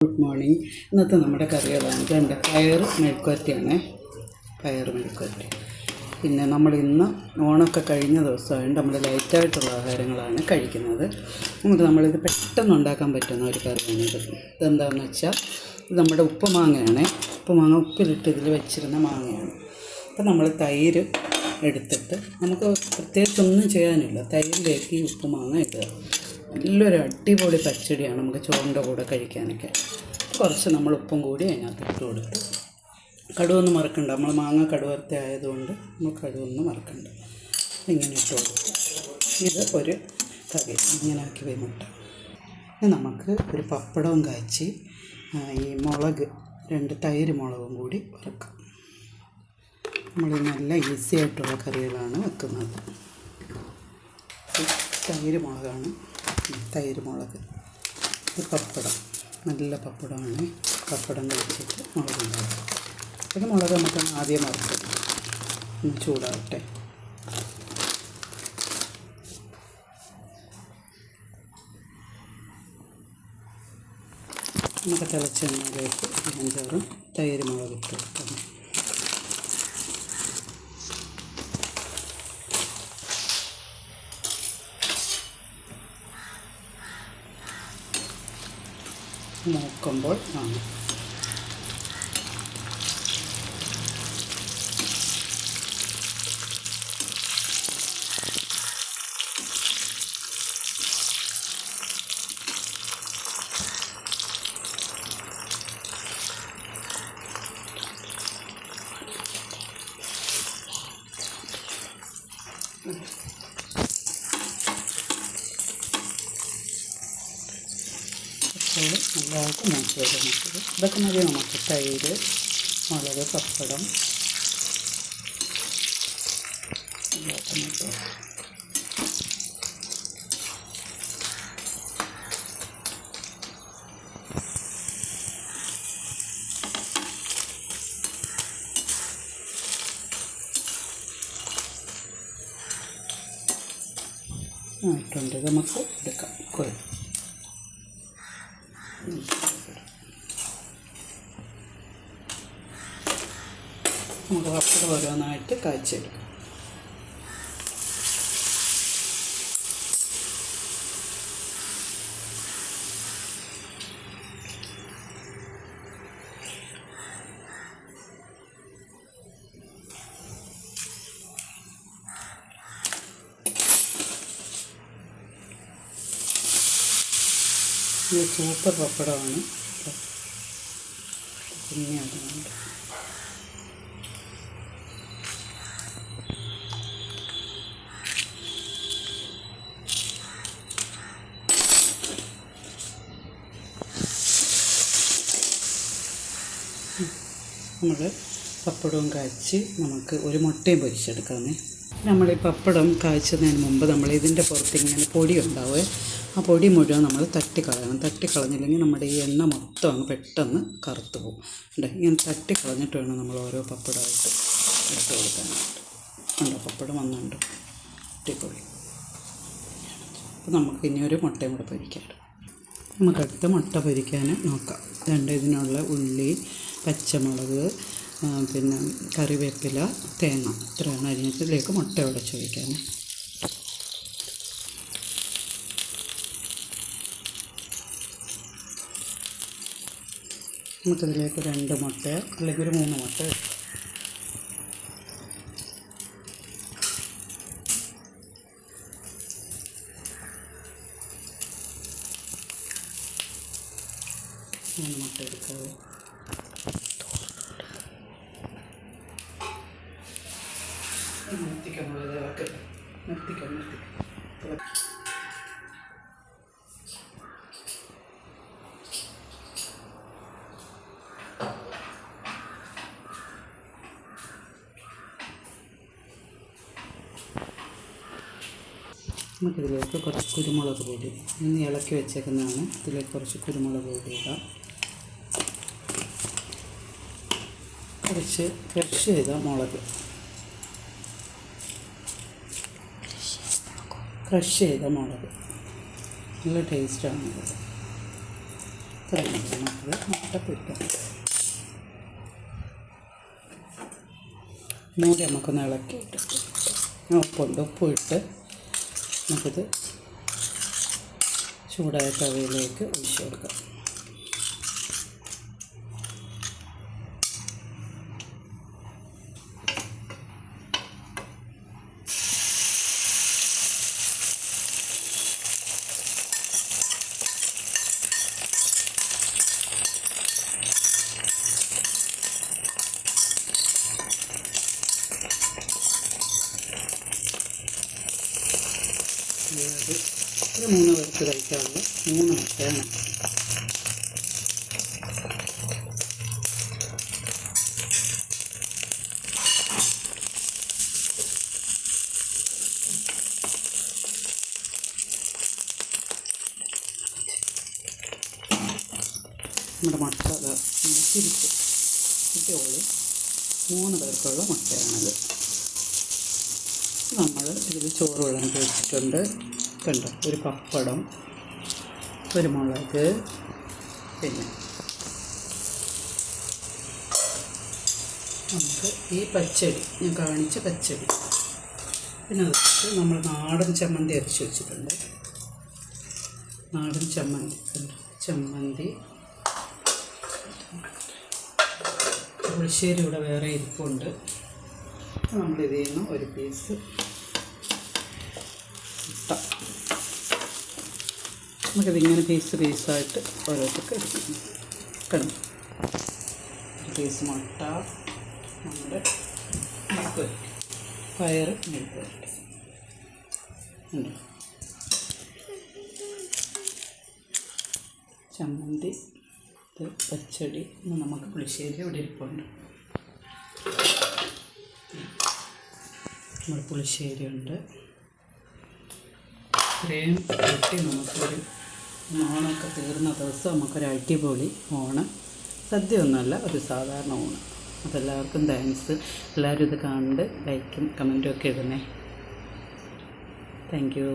Good morning. ഇന്നത്തെ നമ്മുടെ കറികളാണ് രണ്ട് പയർ മെഴുക്കുവരട്ടിയാണ്. പയർ മെഴുക്കുവരട്ടി. പിന്നെ നമ്മളിന്ന് ഓണമൊക്കെ കഴിഞ്ഞ ദിവസമായിട്ട് നമ്മൾ ലൈറ്റായിട്ടുള്ള ആഹാരങ്ങളാണ് കഴിക്കുന്നത്. നമ്മളിത് പെട്ടെന്ന് ഉണ്ടാക്കാൻ പറ്റുന്ന ഒരു കറിയാണിത്. ഇതെന്താണെന്ന് വെച്ചാൽ ഇത് നമ്മുടെ ഉപ്പുമാങ്ങയാണ്. ഉപ്പുമാങ്ങ ഉപ്പിലിട്ട് ഇതിൽ വെച്ചിരുന്ന മാങ്ങയാണ്. അപ്പോൾ നമ്മൾ തൈര് എടുത്തിട്ട് നമുക്ക് പ്രത്യേകിച്ചൊന്നും ചെയ്യാനില്ല. തൈരിലേക്ക് ഈ ഉപ്പുമാങ്ങ ഇടുക. നല്ലൊരു അടിപൊളി പച്ചടിയാണ് നമുക്ക് ചോറിൻ്റെ കൂടെ കഴിക്കാനൊക്കെ. കുറച്ച് നമ്മൾ ഉപ്പും കൂടി അതിനകത്ത് ഇട്ട് കൊടുത്ത് കടുവൊന്നും മറക്കണ്ട. നമ്മൾ മാങ്ങ കടുവറുത്ത ആയതുകൊണ്ട് നമ്മൾ കടുവൊന്നും മറക്കണ്ട. ഇങ്ങനെ ഇട്ട് കൊടുത്ത് ഇത് ഒരു കറി ഇങ്ങനെ ആക്കി വന്നിട്ട് നമുക്ക് ഒരു പപ്പടവും കാച്ചി ഈ മുളക് 2 തൈര് മുളകും കൂടി വറക്കാം. നമ്മൾ നല്ല ഈസി ആയിട്ടുള്ള കറികളാണ് വെക്കുന്നത്. തൈര് മുളകാണ്. തൈര് മുളക്, ഇത് പപ്പടം, നല്ല പപ്പടമാണ്. പപ്പടം കഴിച്ചിട്ട് മുളക് ഉണ്ടാകും. പിന്നെ മുളക് നമുക്ക് ആദ്യം വറുക്കും, ഒന്ന് ചൂടാവട്ടെ. നമുക്ക് തിളച്ചെണ്ണയിലേക്ക് 5-6 തൈര് മുളക് ഇട്ട് വെക്കാം. നോക്കുമ്പോൾ ആണ് നല്ലതായിട്ട് മൂത്ത് വരുന്നത്. ഇതൊക്കെ മതി നമുക്ക്. തൈര്, മുളക്, പപ്പടം നല്ലതായിട്ട് ആയിട്ടുണ്ട്. നമുക്ക് എടുക്കാം. കോഴി നമുക്ക് പപ്പടം ഓരോന്നായിട്ട് കാച്ചെടുക്കാം. ഇത് സൂപ്പർ പപ്പടമാണ്. കുഞ്ഞാകുന്നുണ്ട്. നമ്മൾ പപ്പടവും കാച്ചി നമുക്ക് ഒരു മുട്ടയും പൊരിച്ചെടുക്കാമേ. നമ്മൾ ഈ പപ്പടം കാച്ചുന്നതിന് മുമ്പ് നമ്മൾ ഇതിൻ്റെ പുറത്ത് ഇങ്ങനെ പൊടി ഉണ്ടാവുമേ. ആ പൊടി മുഴുവൻ നമ്മൾ തട്ടിക്കളയണം. തട്ടിക്കളഞ്ഞില്ലെങ്കിൽ നമ്മുടെ ഈ എണ്ണ മൊത്തം അങ്ങ് പെട്ടെന്ന് കറുത്ത് പോകും. ഇങ്ങനെ തട്ടിക്കളഞ്ഞിട്ട് വേണം നമ്മൾ ഓരോ പപ്പടമായിട്ട് ഇട്ട് കൊടുക്കാനായിട്ട്. ഉണ്ടോ പപ്പടം വന്നുണ്ട് അടിപൊളി. അപ്പോൾ നമുക്ക് ഇനി ഒരു മുട്ടയും കൂടെ പൊരിക്കാം. നമുക്കടുത്ത മുട്ട പൊരിക്കാൻ നോക്കാം. ഇതിനുള്ള ഉള്ളി, പച്ചമുളക്, പിന്നെ കറിവേപ്പില, തേങ്ങ ഇത്രയാണ് അരിഞ്ഞതിലേക്ക് മുട്ട ഉടച്ച് വയ്ക്കാൻ. നമുക്കിതിലേക്ക് 2 മുട്ട അല്ലെങ്കിൽ ഒരു 3 മുട്ട എടുക്കാവേ. നിർത്തിക്കാം. നമുക്കിതിലേക്ക് കുറച്ച് കുരുമുളക് പൊടി ഇന്ന് ഇളക്കി വെച്ചേക്കുന്നതാണ്. ഇതിലേക്ക് കുറച്ച് കുരുമുളക് പൊടി ഇടാം. കുറച്ച് ക്രഷ് ചെയ്ത മുളക്, നല്ല ടേസ്റ്റാണ് ഇത്. നമുക്കത് മുട്ട പൊരിക്കാം. മൂടി നമുക്കൊന്ന് ഇളക്കിയിട്ട് ഉപ്പിട്ട് നമുക്കിത് ചൂടായ തവയിലേക്ക് ഒഴിച്ചു കൊടുക്കാം. ഒരു 3 പേർക്ക് കഴിക്കാനുള്ള 3 മുട്ടയാണ്. നമ്മുടെ മുട്ട തിരിച്ച് ഇട്ടോളൂ. 3 പേർക്കുള്ള മുട്ടയാണിത്. നമ്മൾ ഇതിൽ ചോറ് വിളമ്പി വെച്ചിട്ടുണ്ട്. കണ്ടോ, ഒരു പപ്പടം, കുരുമുളക്, പിന്നെ നമുക്ക് ഈ പച്ചടി ഞാൻ കാണിച്ച പച്ചടി, പിന്നെ അത് നമ്മൾ നാടൻ ചമ്മന്തി അരച്ച് വെച്ചിട്ടുണ്ട്. നാടൻ ചമ്മന്തി പുളിശ്ശേരി ഇവിടെ വേറെ ഇരിപ്പുണ്ട്. നമ്മളിതിൽ നിന്ന് ഒരു പീസ് മുട്ട നമുക്കിതിങ്ങനെ പീസായിട്ട് ഓരോരുത്തർക്ക് എടുക്കും. കണ്ടു, ഒരു പീസ് മുട്ട, നമ്മുടെ മെഴുക്കുവരട്ടി, പയർ മെഴുക്കുവരട്ടി ഉണ്ട്, ചമ്മന്തി, പച്ചടി, നമുക്ക് പുളിശ്ശേരി ഇവിടെ ഇരിപ്പുണ്ട്. നമ്മുടെ പുളിശ്ശേരി ഉണ്ട്. ഇത്രയും കൂട്ടി നമുക്കൊരു ഓണമൊക്കെ തീർന്ന ദിവസം നമുക്കൊരു അടിപൊളി ഓണം, സദ്യ ഒന്നുമല്ല, ഒരു സാധാരണ ഓണം. അപ്പോൾ എല്ലാവർക്കും താങ്ക്സ്. എല്ലാവരും ഇത് കണ്ട് ലൈക്കും കമൻറ്റും ഒക്കെ ഇടുന്നേ. Thank you.